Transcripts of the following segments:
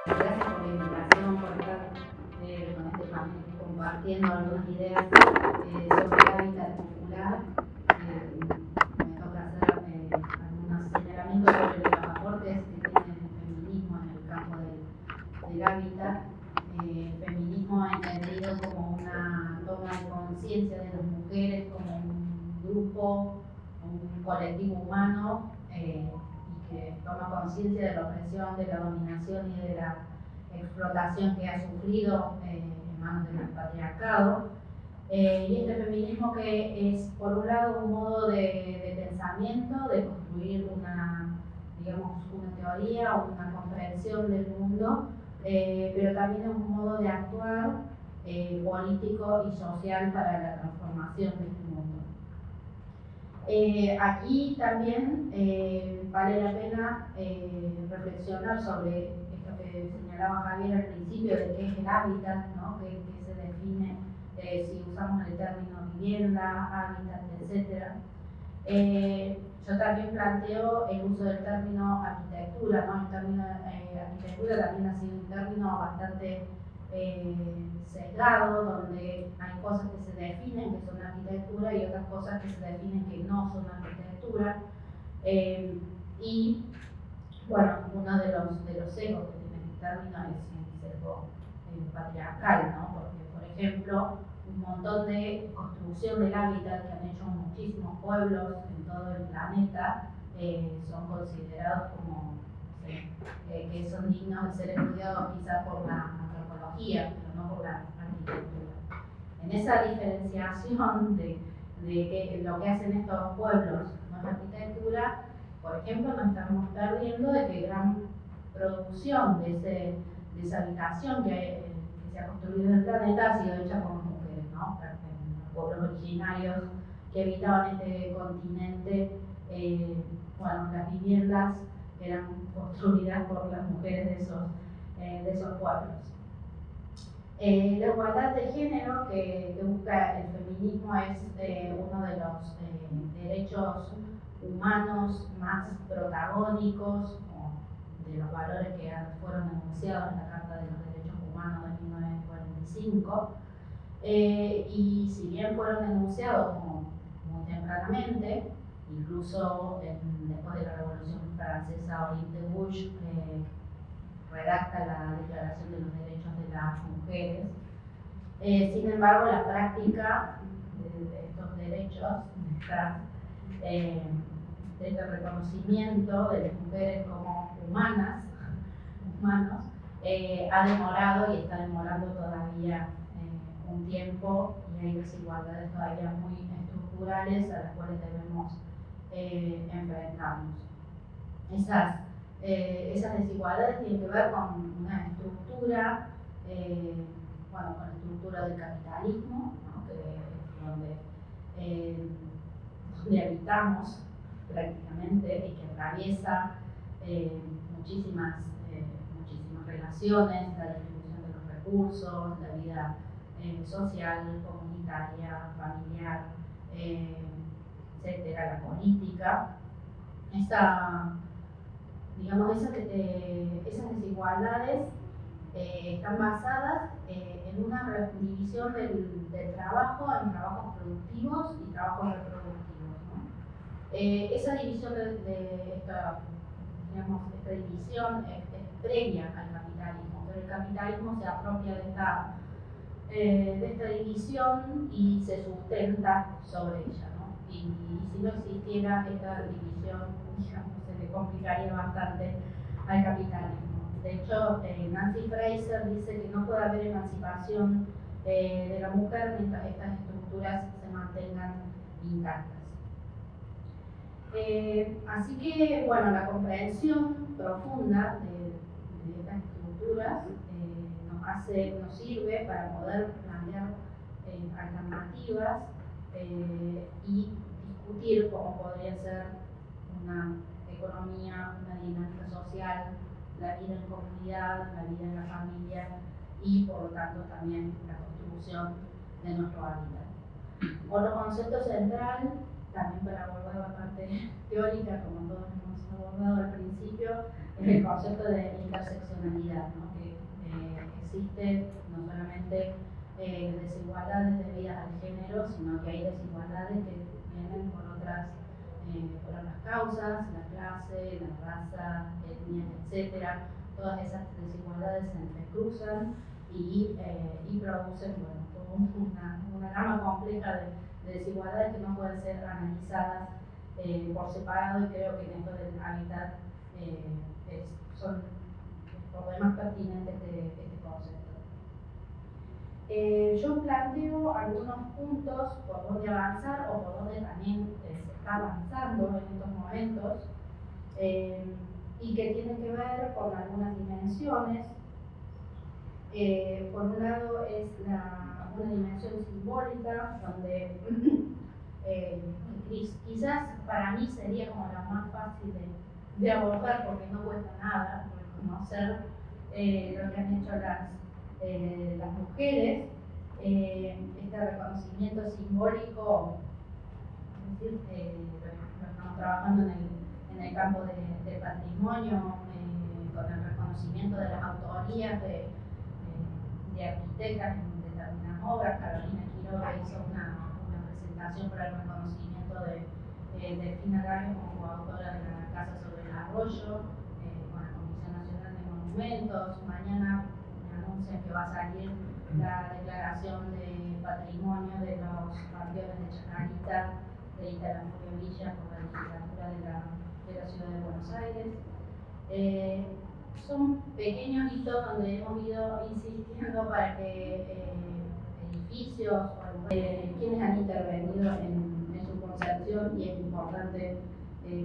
Gracias por la invitación, por estar con este panel compartiendo algunas ideas sobre el hábitat popular. Me toca hacer algunos señalamientos sobre los aportes que tiene el feminismo en el campo del hábitat. Feminismo entendido como una toma de conciencia de las mujeres como un grupo, un colectivo humano y que toma conciencia de la opresión, de la dominación y de la explotación que ha sufrido en manos del patriarcado. Y este feminismo que es, por un lado, un modo de pensamiento, de construir una teoría o una comprensión del mundo, pero también es un modo de actuar político y social para la transformación de este mundo. Aquí también vale la pena reflexionar sobre esto que señalaba Javier al principio, de qué es el hábitat, ¿no? que se define si usamos el término vivienda, hábitat, etc. Yo también planteo el uso del término arquitectura, ¿no? El término arquitectura también ha sido un término bastante sesgado, donde hay cosas que se definen que son arquitectura y otras cosas que se definen que no son arquitectura. Y bueno, uno de los sesgos que tiene este término es el sesgo patriarcal, ¿no? Porque, por ejemplo, un montón de construcción del hábitat que han hecho muchísimos pueblos en todo el planeta son considerados como que son dignos de ser estudiados quizás por la antropología, pero no por la arquitectura. En esa diferenciación de que lo que hacen estos pueblos no es arquitectura, por ejemplo, nos estamos perdiendo de que gran producción de esa habitación que se ha construido en el planeta ha sido hecha por mujeres, ¿no? Los pueblos originarios que habitaban este continente, las viviendas eran construidas por las mujeres de esos pueblos. La igualdad de género que busca el feminismo es uno de los derechos humanos más protagónicos, de los valores que fueron enunciados en la Carta de los Derechos Humanos de 1945, y si bien fueron enunciados muy tempranamente, incluso después de la Revolución Francesa, Odile de Bush redacta la Declaración de los Derechos de las Mujeres. Sin embargo, la práctica de estos derechos, de este reconocimiento de las mujeres como humanos, ha demorado y está demorando todavía un tiempo, y hay desigualdades todavía muy estructurales a las cuales debemos enfrentarnos. Esas desigualdades tienen que ver con una estructura, con la estructura del capitalismo, ¿no? Que es donde habitamos prácticamente y que atraviesa muchísimas relaciones, la distribución de los recursos, la vida social, comunitaria, familiar, etcétera, la política. Esas desigualdades están basadas en una división del trabajo en trabajos productivos y trabajos reproductivos, ¿no? Esa división esta división es previa al capitalismo, pero el capitalismo se apropia de esta división y se sustenta sobre ella, ¿no? Y si no existiera esta división, se le complicaría bastante al capitalismo. De hecho, Nancy Fraser dice que no puede haber emancipación de la mujer mientras estas estructuras se mantengan intactas. Así que, la comprensión profunda de estas estructuras nos sirve para poder plantear alternativas y discutir cómo podría ser una economía, una dinámica social, la vida en comunidad, la vida en la familia y, por lo tanto, también la construcción de nuestro hábitat. Otro concepto central, también para abordar la parte teórica, como todos hemos abordado al principio, es el concepto de interseccionalidad, ¿no? Que existe no solamente desigualdades debidas al género, sino que hay desigualdades que vienen por otras causas, la clase, la raza, etnia, etcétera. Todas esas desigualdades se entrecruzan y producen una gama compleja de desigualdades que no pueden ser analizadas por separado, y creo que en esto del hábitat son por demás pertinentes este concepto. Yo planteo algunos puntos por donde avanzar o por donde también se está avanzando en estos momentos y que tienen que ver con algunas dimensiones. Por un lado es una dimensión simbólica donde quizás para mí sería como la más fácil de abordar porque no cuesta nada reconocer lo que han hecho las mujeres, este reconocimiento simbólico, es decir, lo estamos trabajando en el campo del patrimonio, con el reconocimiento de las autorías de arquitectas en determinadas obras. Carolina Quiroga hizo una presentación para el reconocimiento de Delfina Gálvez como coautora de la Casa sobre el Arroyo, con la Comisión Nacional de Monumentos. Mañana me anuncian que va a salir la declaración de patrimonio de los panteones de Chacarita, de Italanfurio Villa, por la legislatura de la Ciudad de Buenos Aires. Son pequeños hitos donde hemos ido insistiendo para que edificios o quienes han intervenido en su concepción, y es importante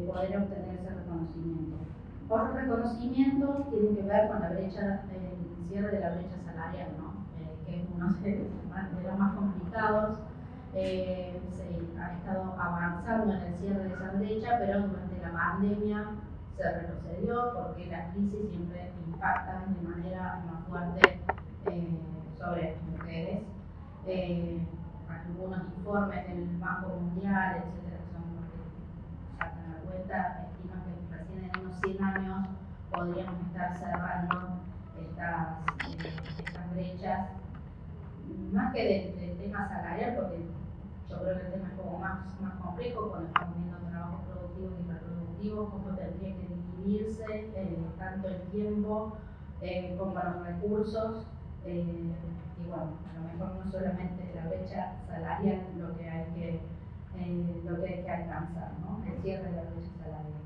poder obtener ese reconocimiento. Otros reconocimientos tienen que ver con la brecha, el cierre de la brecha salarial, ¿no? Que es uno de los más complicados. Se ha estado avanzando en el cierre de esa brecha, pero durante la pandemia se retrocedió porque la crisis siempre impacta de manera más fuerte sobre las mujeres. Algunos informes del Banco Mundial, etcétera, que son los que sacan la vuelta, estiman que recién en unos 100 años podríamos estar cerrando estas brechas, más que del tema salarial, porque yo creo que el tema es como más complejo cuando estamos viendo trabajos productivos y reproductivos, cómo tendría que dividirse tanto el tiempo como los recursos. Y bueno, a lo mejor no solamente la brecha salarial lo que hay que alcanzar, ¿no? El cierre de la brecha salarial.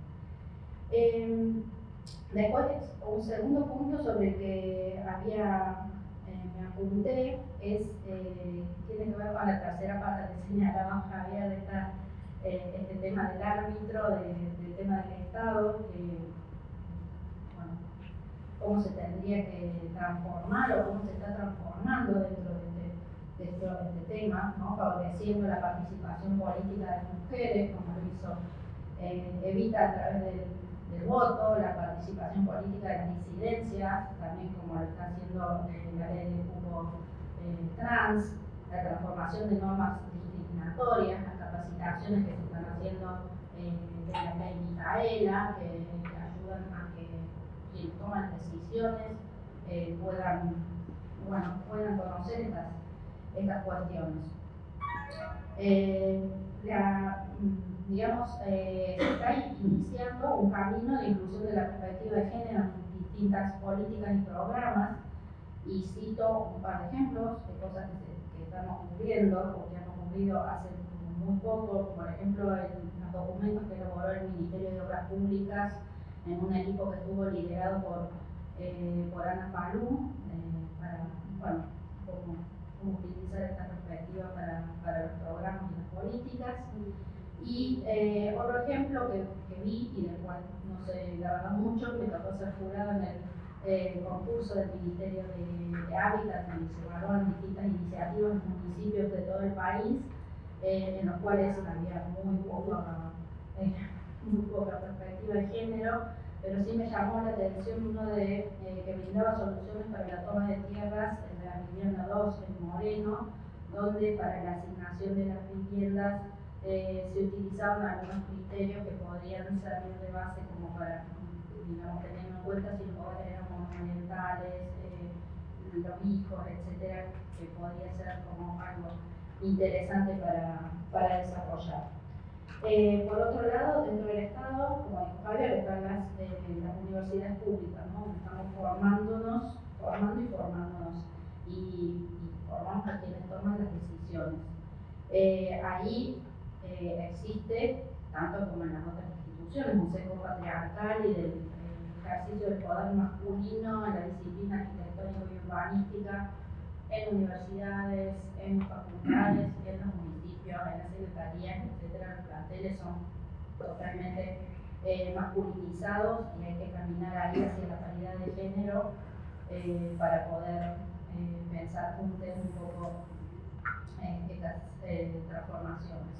Después, un segundo punto sobre el que me apunté tiene que ver con la tercera pata que señalaba Javier, este tema del árbitro, del tema del Estado, cómo se tendría que transformar o cómo se está transformando dentro de este tema, ¿no? Favoreciendo la participación política de las mujeres, como lo hizo Evita a través del voto, la participación política de las disidencias, también como lo está haciendo la ley de cupo trans, la transformación de normas discriminatorias, las capacitaciones que se están haciendo de la ley Micaela, que ayudan a que quienes toman decisiones puedan conocer estas cuestiones. Se está iniciando un camino de inclusión de la perspectiva de género en distintas políticas y programas, y cito un par de ejemplos de cosas que estamos cubriendo o que han ocurrido hace muy poco. Por ejemplo, en los documentos que elaboró el Ministerio de Obras Públicas en un equipo que estuvo liderado por Ana Falú, para cómo utilizar esta perspectiva para los programas y las políticas. Y otro ejemplo que vi y del cual no sé la verdad mucho, me tocó ser jurado en el concurso del Ministerio de Hábitat, donde se evaluaron distintas iniciativas en municipios de todo el país, en los cuales había muy poca perspectiva de género, pero sí me llamó la atención uno que brindaba soluciones para la toma de tierras en la vivienda 2 en Moreno, donde para la asignación de las viviendas se utilizaban algunos criterios que podrían servir de base como para, digamos, teniendo en cuenta si los poderes eran monumentales, los hijos, etcétera, que podría ser como algo interesante para desarrollar. Por otro lado, dentro del Estado, como dijo Javier, están las universidades públicas, ¿no? Estamos formando y formándonos, y formamos a quienes toman las decisiones. Ahí existe, tanto como en las otras instituciones, un sesgo patriarcal y del ejercicio del poder masculino en la disciplina arquitectónica y urbanística, en universidades, en facultades, en los municipios, en las secretarías, etcétera. Los planteles son totalmente masculinizados y hay que caminar ahí hacia la paridad de género para poder pensar juntos un poco estas transformaciones.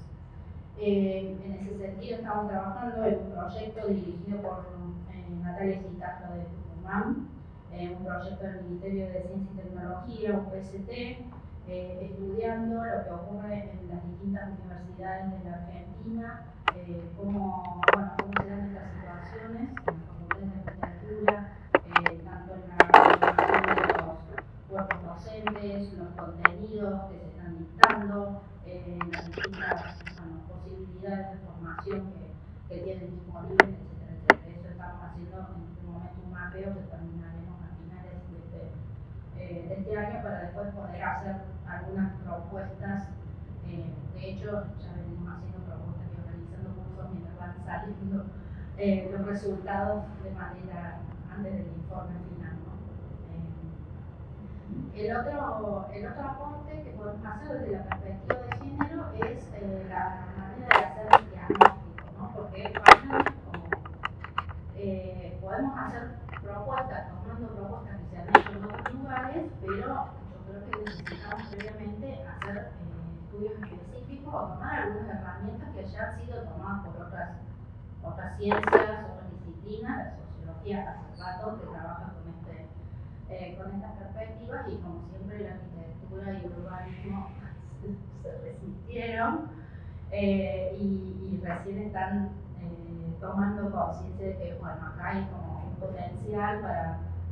En ese sentido estamos trabajando en un proyecto dirigido por Natalia Citaflo de Tucumán, un proyecto del Ministerio de Ciencia y Tecnología, un PST, estudiando lo que ocurre en las distintas universidades de la Argentina, cómo se dan estas situaciones en la Facultad de Arquitectura, tanto en la formación de los cuerpos docentes, los contenidos que se están dictando, las distintas posibilidades de formación que tienen disponibles, etcétera, etcétera. Eso estamos haciendo en este momento un mapeo que terminaremos a finales de este año para después poder hacer algunas propuestas. De hecho, ya venimos haciendo propuestas y organizando cursos mientras van saliendo los resultados de manera antes del informe final, ¿no? El otro aporte que podemos hacer desde la perspectiva de género es la manera de hacer el diagnóstico, ¿no? Porque podemos hacer propuestas, tomando propuestas que se han hecho en otros lugares, pero yo creo que necesitamos previamente hacer estudios específicos o tomar algunas herramientas que ya han sido tomadas por otras ciencias, otras disciplinas. La sociología hace rato que trabaja con estas perspectivas, y como siempre la arquitectura y el urbanismo se resistieron y recién están tomando conciencia de que acá hay como un potencial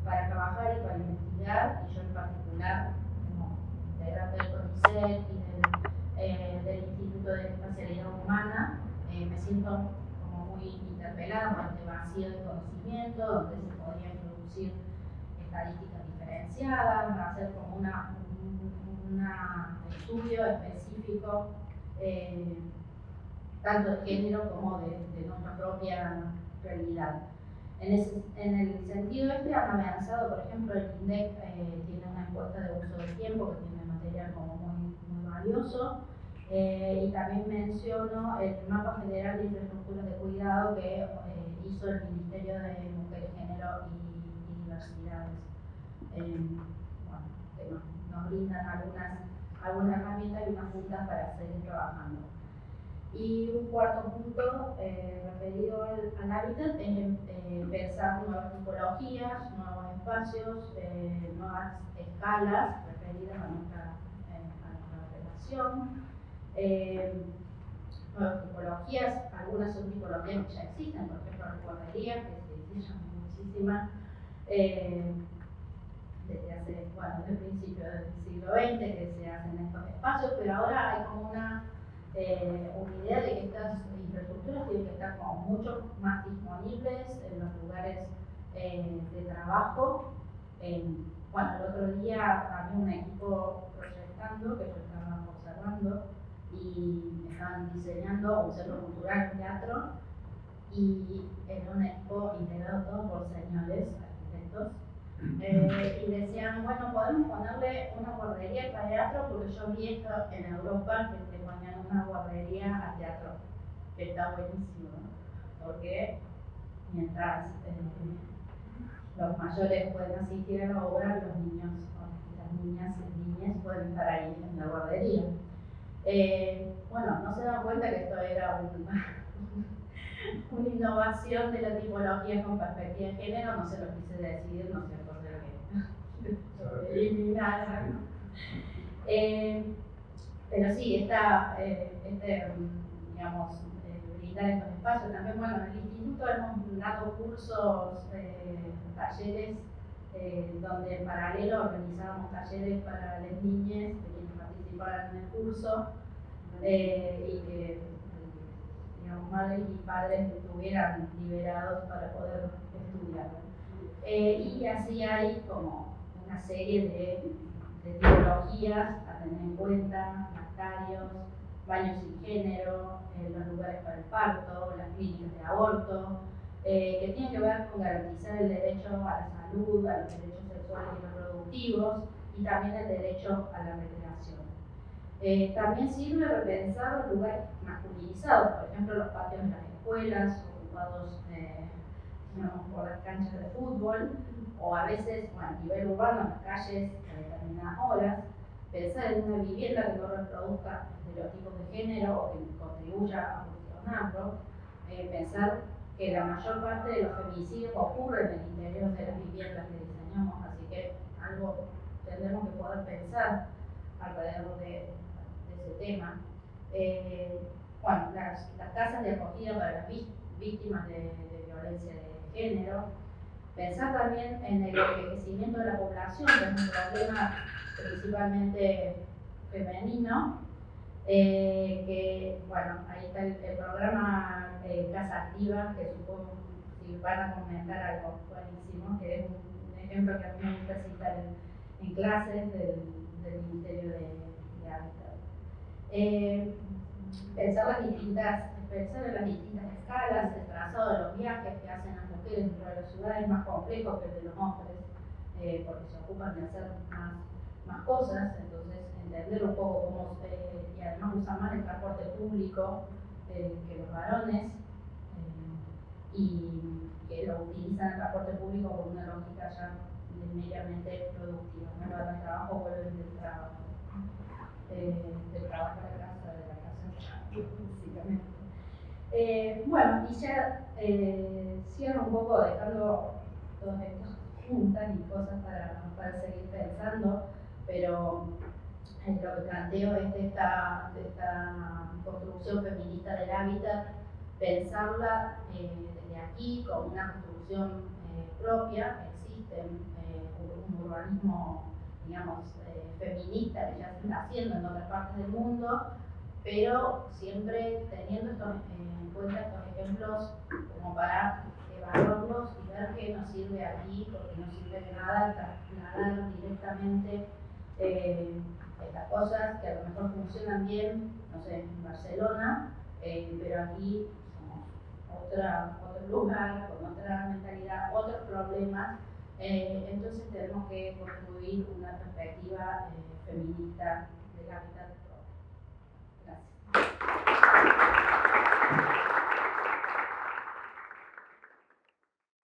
para trabajar y para investigar, y yo en particular como integrante del CONICET y del Instituto de Espacialidad Humana, me siento como muy interpelada por este vacío de conocimiento, donde se podría introducir estadísticas diferenciadas, hacer como un estudio específico tanto de género como de nuestra propia realidad. En el sentido han avanzado, por ejemplo, el INDEC tiene una encuesta de uso del tiempo que tiene material como muy valioso, y también menciono el Mapa Federal de Infraestructuras de Cuidado que hizo el Ministerio de Mujeres, Género y Diversidades, que nos brindan algunas herramientas y unas puntas para seguir trabajando. Y un cuarto punto referido al hábitat es pensar nuevas tipologías, nuevos espacios, nuevas escalas referidas a nuestra relación, nuevas tipologías. Algunas son tipologías que ya existen, por ejemplo las guarderías, que se llaman muchísimas desde el principio del siglo XX que se hacen estos espacios, pero ahora hay como una idea de que estas infraestructuras tienen que estar como mucho más disponibles en los lugares de trabajo. El otro día había un equipo proyectando, que yo estaba observando, y estaban diseñando un centro cultural, un teatro, y era un equipo integrado todo por señores arquitectos. Y decían, bueno, podemos ponerle una guardería al teatro, porque yo vi esto en Europa, que te ponían una guardería al teatro, que está buenísimo, ¿no? Porque mientras los mayores pueden asistir a la obra, los niños, las niñas y niñas pueden estar ahí en la guardería. No se dan cuenta que esto era una innovación de la tipología con perspectiva de género. No se lo quise decidir, no sé por qué eliminar, ¿no? Pero sí, brindar estos espacios. También, en el instituto hemos dado cursos, talleres donde en paralelo organizábamos talleres para las niñas de quienes participaran en el curso y que digamos, madres y padres estuvieran liberados para poder estudiar. Y así hay como una serie de tipologías a tener en cuenta: lactarios, baños sin género, los lugares para el parto, las clínicas de aborto, que tienen que ver con garantizar el derecho a la salud, a los derechos sexuales y reproductivos, y también el derecho a la recreación. También sirve repensar los lugares masculinizados, por ejemplo los patios de las escuelas, ocupados digamos, por las canchas de fútbol, o a veces a nivel urbano en las calles a determinadas horas. Pensar en una vivienda que no reproduzca estereotipos de género o que contribuya a cuestionarlo. Pensar que la mayor parte de los femicidios ocurren en el interior de las viviendas que diseñamos, así que algo tendremos que poder pensar alrededor de ese tema. Bueno, las casas de acogida para las víctimas de violencia de género. Pensar también en el envejecimiento de la población, que es un problema principalmente femenino, que bueno, ahí está el programa Casa Activa, que supongo si van a comentar algo buenísimo, que es un ejemplo que a mí me gusta citar en clases del Ministerio de Hábitat. Pensar en las distintas escalas, el trazado de los viajes que hacen las mujeres dentro de la ciudad es más complejo que el de los hombres, porque se ocupan de hacer más cosas, entonces entender un poco cómo y además usan más el transporte público que los varones, y que lo utilizan el transporte público con una lógica ya meramente productiva, no van al trabajo, vuelven del trabajo a la casa, de la casa básicamente. Bueno, y ya cierro un poco dejando todas estas juntas y cosas para seguir pensando, pero lo que planteo es de esta construcción feminista del hábitat, pensarla desde aquí como una construcción propia. Existe un urbanismo, digamos, feminista que ya se está haciendo en otras partes del mundo, pero siempre teniendo en cuenta estos ejemplos como para evaluarlos y ver qué nos sirve aquí, porque no sirve de nada trasladar directamente estas cosas que a lo mejor funcionan bien, no sé, en Barcelona, pero aquí somos otro lugar, con otra mentalidad, otros problemas. Entonces tenemos que construir una perspectiva feminista del hábitat